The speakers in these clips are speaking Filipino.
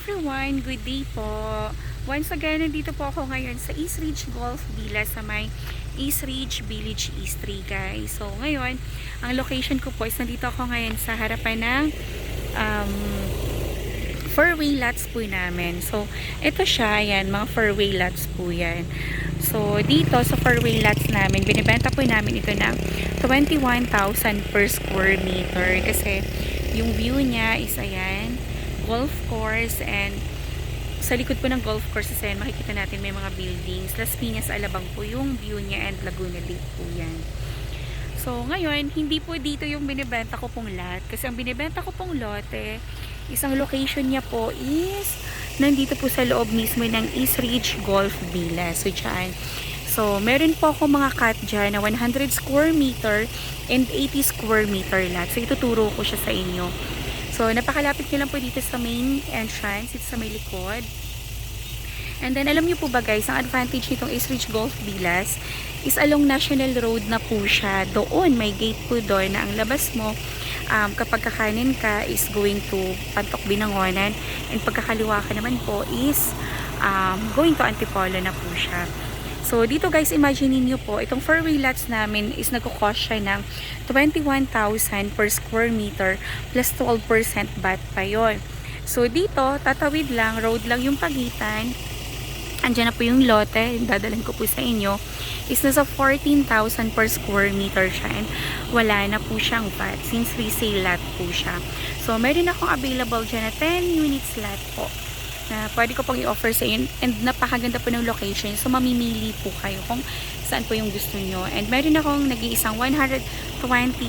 everyone! Good day po! Once again, nandito po ako ngayon sa East Ridge Golf Villa sa may East Ridge Village East 3, guys. So, ngayon, ang location ko po is nandito ako ngayon sa harapan ng four-way lots po namin. So, ito siya, yan, mga four-way lots po yan. So, dito sa four-way lots namin, binibenta po namin ito ng 21,000 per square meter kasi yung view niya is ayan, golf course, and sa likod po ng golf course is ayan, makikita natin may mga buildings. Las Piñas, Alabang po yung view niya, and Laguna Lake po yan. So, ngayon, hindi po dito yung binibenta ko pong lot. Kasi ang binibenta ko pong lote, isang location niya po is nandito po sa loob mismo ng East Ridge Golf Villa. So, dyan. So, meron po ako mga cut dyan na 100 square meter and 80 square meter lot. So, ituturo ko siya sa inyo. So, napakalapit nyo lang po dito sa main entrance. Ito sa may likod. And then, alam nyo po ba guys, ang advantage nitong East Ridge Golf Villas is along National Road na po siya. Doon, may gate po doon na ang labas mo, kapag kakanin ka is going to Pantok Binangonan, and pagkakaliwa ka naman po is going to Antipolo na po siya. So, dito guys, imagine niyo po, itong four-way lots namin is nagko-cost siya ng 21,000 per square meter plus 12% VAT pa yon. So, dito, tatawid lang, road lang yung pagitan. Andiyan na po yung lote, dadalan ko po sa inyo, is nasa 14,000 per square meter siya, and wala na po siyang VAT since resale lot po siya. So, meron akong available dyan na 10 units lot po na pwede ko pong i-offer sa inyo, and napakaganda po ng location. So, mamimili po kayo kung saan po yung gusto nyo. And meron akong nag-iisang 120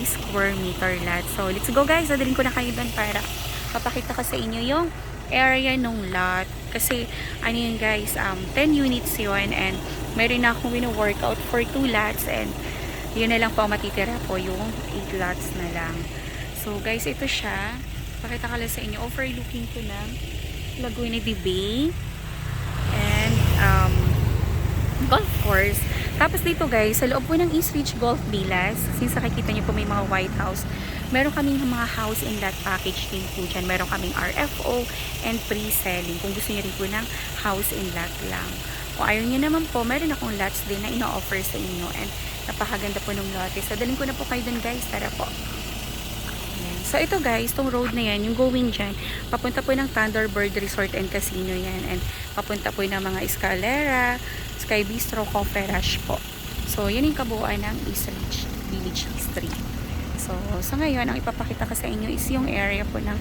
square meter lot. So, let's go guys. Dadalhin ko na kayo doon para papakita ko sa inyo yung area nung lot. Kasi, ano yun guys, 10 units yun, and meron na akong wino-workout for 2 lots, and yun na lang po matitira po yung 8 lots na lang. So, guys, ito siya. Pakita ko lang sa inyo. Overlooking ko ng Laguna de Bay and golf course. Tapos dito guys, sa loob po ng East Ridge Golf Villas, since nakikita nyo po may mga White House, meron kaming mga house and lot package din po dyan. Meron kaming RFO and pre-selling kung gusto nyo rin po ng house and lot lang. Kung ayaw nyo naman po, meron akong lots din na ino-offer sa inyo, and napakaganda po ng lote. So dalhin ko na po kayo dun guys, tara po. So, ito guys, tong road na yan, yung going dyan, papunta po ng Thunderbird Resort and Casino yan. And papunta po ng mga Escalera, Sky Bistro, Coffee Rush po. So, yun yung kabuuan ng East Ridge Village History. So, sa ngayon, ang ipapakita ko sa inyo is yung area po ng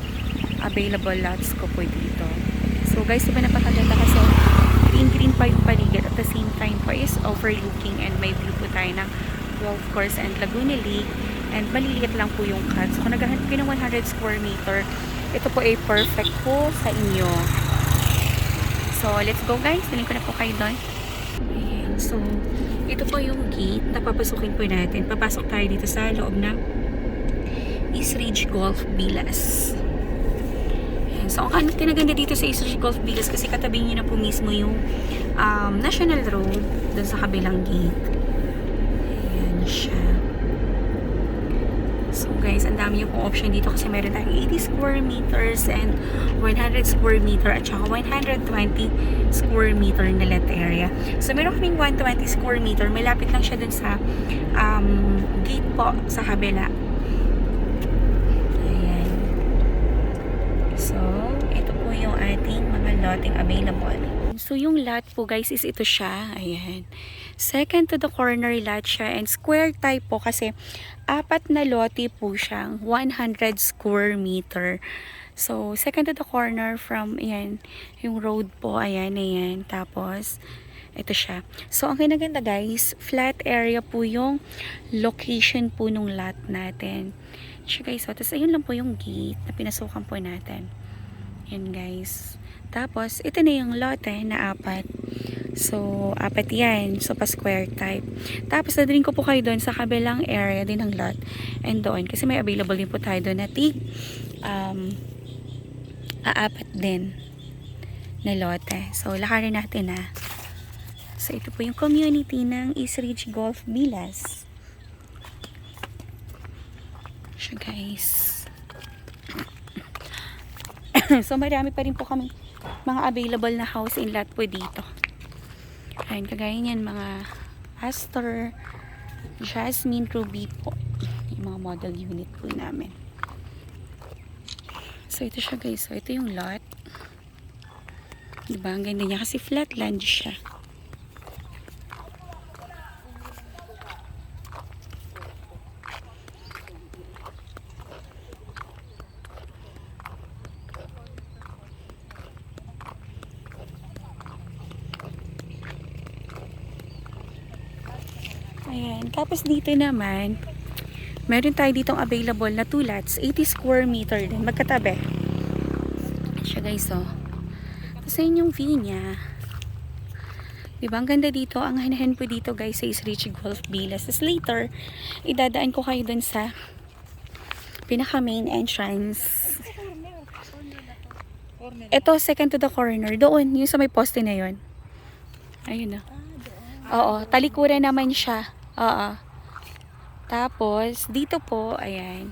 available lots ko po dito. So, guys, diba napakaganda kasi green-green pa yung paligid, at the same time po is overlooking, and may view po tayo ng golf course and Laguna Lake. And maliliit lang po yung cut. So, kung naghahanap kayo ng 100 square meter, ito po ay perfect po sa inyo. So, let's go guys. Dalhin ko na po kayo doon. Ayan. So, ito po yung gate na papasukin po natin. Papasok tayo dito sa loob ng East Ridge Golf Villas. Ayan. So, ang kinaganda dito sa East Ridge Golf Villas kasi katabi niyo na po mismo yung National Road doon sa kabilang gate. Ayan siya. So guys, ang dami yung pong option dito kasi meron tayong 80 square meters and 100 square meter at saka 120 square meter na lot area. So meron kaming 120 square meter, may lapit lang siya dun sa gate po sa kabila. Ayan. So, ito po yung ating mga loteng available. So, yung lot po guys is ito siya. Ayan. Second to the corner lot siya, and square type po kasi 4 na lote po siyang 100 square meter. So, second to the corner from, ayan, yung road po, ayan, ayan. Tapos, ito siya. So, ang kinaganda guys, flat area po yung location po nung lot natin. So, guys, so, tapos ayun lang po yung gate na pinasukan po natin. Yan guys. Tapos, ito na yung lote na 4. So, 4 yan. So, pa-square type. Tapos, dadalhin ko po kayo doon sa kabilang area din ng lot. And doon, kasi may available din po tayo doon na apat din na lote. So, lakarin natin na. So, ito po yung community ng East Ridge Golf Villas. So, guys. So, marami pa rin po kami mga available na house in lot po dito. Ayan, kagaya niyan, mga Astor, Jasmine, Ruby po. Yung mga model unit po namin. So, ito siya guys. So, ito yung lot. Diba? Ang ganda niya kasi flat land siya. Ayan. Tapos dito naman, meron tayo ditong available na 2 lots. 80 square meter din. Magkatabi. Siya guys, oh. Tapos yun yung view niya. Diba? Ang ganda dito. Ang hanahan po dito guys is Rich Golf Villas. Tapos later, idadaan ko kayo dun sa pinaka main entrance. Ito, second to the corner. Doon, yung sa may poste na yun. Ayun na. Oo, talikuran naman siya. Oo. Tapos, dito po, ayan.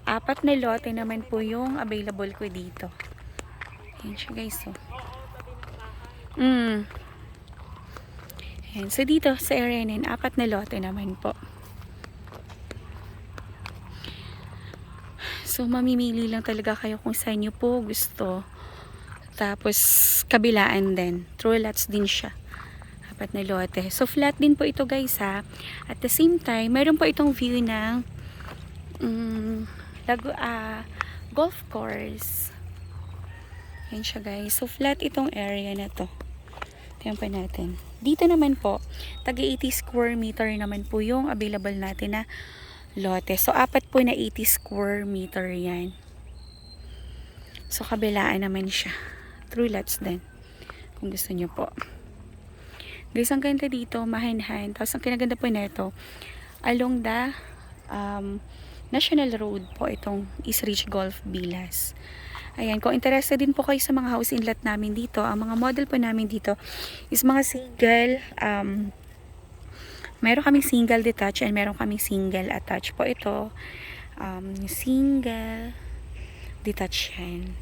4 na lote naman po yung available ko dito. Ayan siya guys, oh. Ayan, so dito sa area na 4 na lote naman po. So, mamimili lang talaga kayo kung saan nyo po gusto. Tapos, kabilaan din. True lots din siya. 4 na lote. So, flat din po ito guys ha. At the same time, meron po itong view ng golf course. Yan siya guys. So, flat itong area na to. Tingnan pa natin. Dito naman po, taga 80 square meter naman po yung available natin na lote. So, 4 po na 80 square meter yan. So, kabilaan naman siya. True lots din. Kung gusto nyo po. Guys, ang ganda dito, mahanhan. Tapos, ang kinaganda po nito, along the National Road po itong East Ridge Golf Villas. Ayan, kung interested din po kayo sa mga house inlet namin dito, ang mga model po namin dito is mga single, meron kaming single detached and meron kaming single attached po ito. Single detached yan.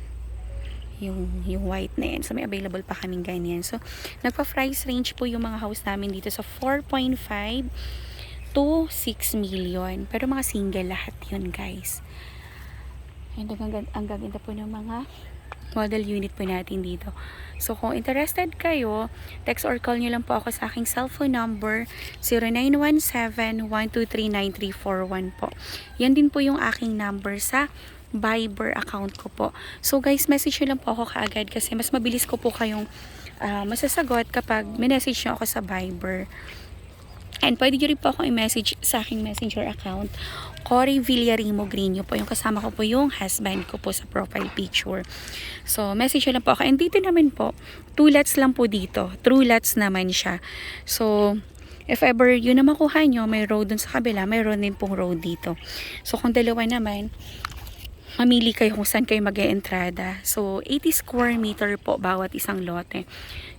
Yung white na yan. So, may available pa kaming ganyan. So, nagpa-price range po yung mga house namin dito sa 4.5 to 6 million. Pero mga single lahat yun guys. And ang gaganda po ng mga model unit po natin dito. So, kung interested kayo, text or call nyo lang po ako sa aking cellphone number 0917-123-9341 po. Yan din po yung aking number sa Viber account ko po. So, guys, message nyo lang po ako kaagad kasi mas mabilis ko po kayong masasagot kapag minessage nyo ako sa Viber. And pwede nyo rin po ako i-message sa aking messenger account. Cory Villarimo Grino po. Yung kasama ko po yung husband ko po sa profile picture. So, message nyo lang po ako. And dito naman po, 2 lots lang po dito. True lots naman siya. So, if ever yun na makuha nyo, may road dun sa kabila, mayroon din pong road dito. So, kung dalawa naman, mamili kayo kung saan kayo mag-e-entrada. So, 80 square meter po bawat isang lote.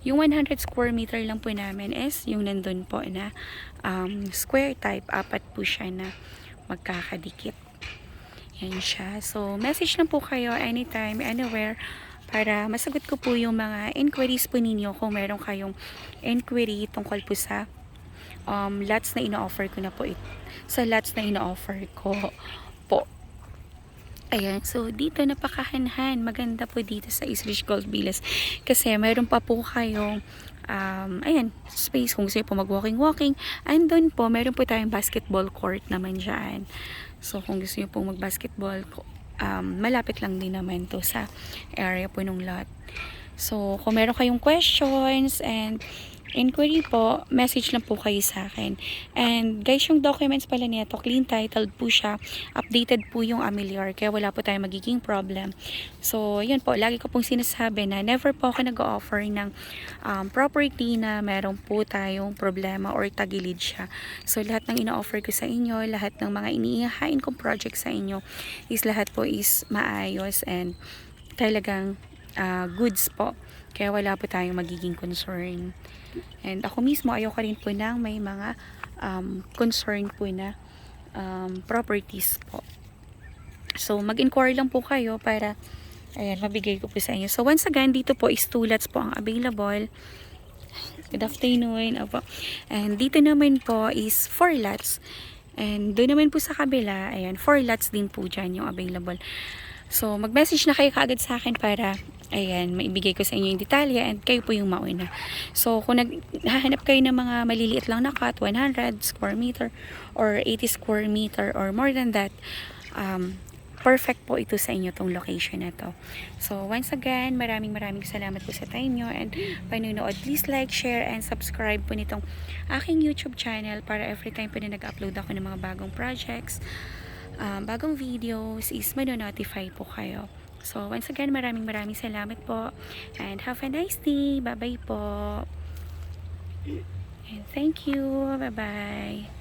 Yung 100 square meter lang po namin is yung nandun po na square type. 4 po siya na magkakadikit. Yan siya. So, message lang po kayo anytime, anywhere para masagot ko po yung mga inquiries po ninyo kung meron kayong inquiry tungkol po sa lots na ino-offer ko na po sa lots na ino-offer ko po. Ayan, so dito napakahanhan. Maganda po dito sa East Ridge Golf Villas. Kasi mayroon pa po kayong ayan, space kung gusto po mag-walking. Andun po, meron po tayong basketball court naman dyan. So kung gusto nyo pong mag-basketball, malapit lang din naman to sa area po ng lot. So kung meron kayong questions and inquiry po, message lang po kayo sa akin. And guys, yung documents pala nito, clean titled po siya. Updated po yung Amilyar, kaya wala po tayong magiging problem. So, yun po, lagi ko pong sinasabi na never po ako nag-offer ng property na meron po tayong problema or tagilid siya. So, lahat ng ina-offer ko sa inyo, lahat ng mga iniihain kong project sa inyo, is lahat po is maayos and talagang goods po. Kaya wala po tayong magiging concern. And ako mismo, ayoko rin po ng may mga concern po na properties po. So, mag-inquire lang po kayo para Ayan, mabigay ko po sa inyo. So, once again, dito po is 2 lots po ang available. Good afternoon. Opo. And dito naman po is 4 lots. And doon naman po sa kabila, ayan, 4 lots din po dyan yung available. So, mag-message na kayo kaagad sa akin para, ayan, maibigay ko sa inyo yung detalye and kayo po yung mauna. So, kung naghahanap kayo ng mga maliliit lang na cut, 100 square meter or 80 square meter or more than that, perfect po ito sa inyo tong location na to. So, once again, maraming salamat po sa time nyo and panunood. Please like, share, and subscribe po nitong aking YouTube channel para every time po na nag-upload ako ng mga bagong projects, bagong videos, is manonotify po kayo. So, once again, maraming salamat po and have a nice day. Bye-bye po. And thank you. Bye-bye.